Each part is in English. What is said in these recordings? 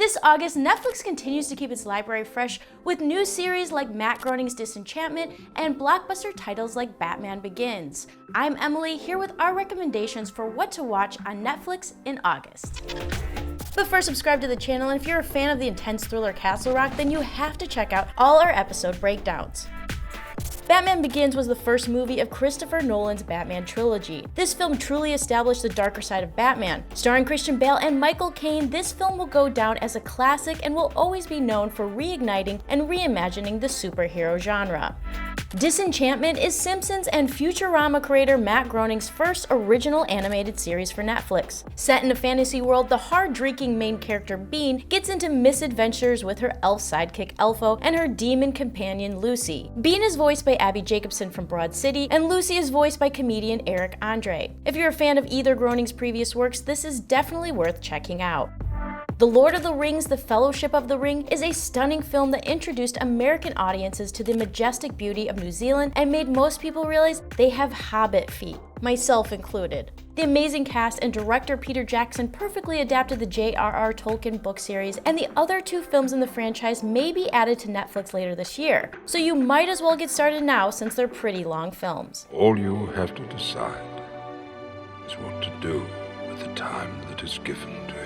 This August, Netflix continues to keep its library fresh with new series like Matt Groening's Disenchantment and blockbuster titles like Batman Begins. I'm Emily, here with our recommendations for what to watch on Netflix in August. But first, subscribe to the channel, and if you're a fan of the intense thriller Castle Rock, then you have to check out all our episode breakdowns. Batman Begins was the first movie of Christopher Nolan's Batman trilogy. This film truly established the darker side of Batman. Starring Christian Bale and Michael Caine, this film will go down as a classic and will always be known for reigniting and reimagining the superhero genre. Disenchantment is Simpsons and Futurama creator Matt Groening's first original animated series for Netflix. Set in a fantasy world, the hard-drinking main character Bean gets into misadventures with her elf sidekick Elfo and her demon companion Lucy. Bean is voiced by Abby Jacobson from Broad City, and Lucy is voiced by comedian Eric Andre. If you're a fan of either Groening's previous works, this is definitely worth checking out. The Lord of the Rings: The Fellowship of the Ring is a stunning film that introduced American audiences to the majestic beauty of New Zealand and made most people realize they have hobbit feet, myself included. The amazing cast and director Peter Jackson perfectly adapted the J.R.R. Tolkien book series, and the other two films in the franchise may be added to Netflix later this year, so you might as well get started now since they're pretty long films. All you have to decide is what to do with the time that is given to you.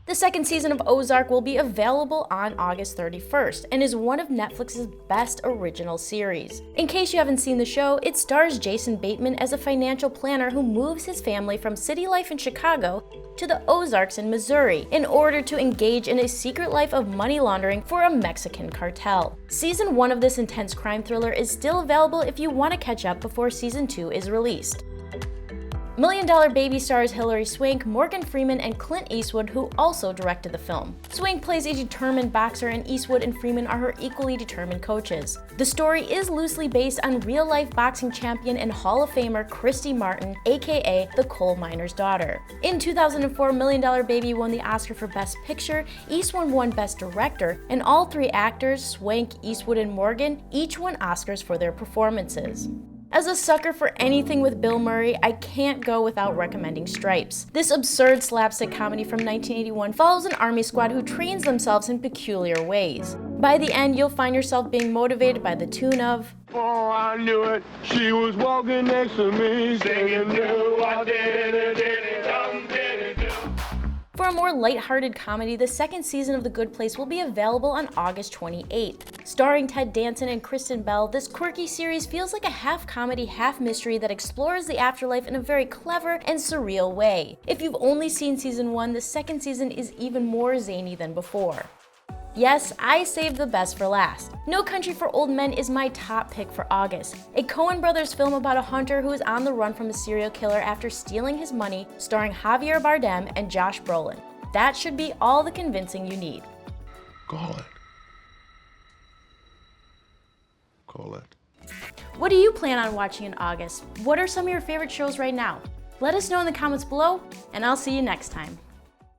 The second season of Ozark will be available on August 31st and is one of Netflix's best original series. In case you haven't seen the show, it stars Jason Bateman as a financial planner who moves his family from city life in Chicago to the Ozarks in Missouri in order to engage in a secret life of money laundering for a Mexican cartel. Season 1 of this intense crime thriller is still available if you want to catch up before Season 2 is released. Million Dollar Baby stars Hilary Swank, Morgan Freeman, and Clint Eastwood, who also directed the film. Swank plays a determined boxer, and Eastwood and Freeman are her equally determined coaches. The story is loosely based on real-life boxing champion and Hall of Famer Christy Martin, aka the coal miner's daughter. In 2004, Million Dollar Baby won the Oscar for Best Picture, Eastwood won Best Director, and all three actors, Swank, Eastwood, and Morgan, each won Oscars for their performances. As a sucker for anything with Bill Murray, I can't go without recommending Stripes. This absurd slapstick comedy from 1981 follows an army squad who trains themselves in peculiar ways. By the end, you'll find yourself being motivated by the tune of Oh, I knew it, she was walking next to me, singing, do I did it, dum, did it, do. For a more lighthearted comedy, the second season of The Good Place will be available on August 28th. Starring Ted Danson and Kristen Bell, this quirky series feels like a half comedy, half mystery that explores the afterlife in a very clever and surreal way. If you've only seen season 1, the second season is even more zany than before. Yes, I saved the best for last. No Country for Old Men is my top pick for August. A Coen Brothers film about a hunter who is on the run from a serial killer after stealing his money, starring Javier Bardem and Josh Brolin. That should be all the convincing you need. Call it. Call it. What do you plan on watching in August? What are some of your favorite shows right now? Let us know in the comments below, and I'll see you next time.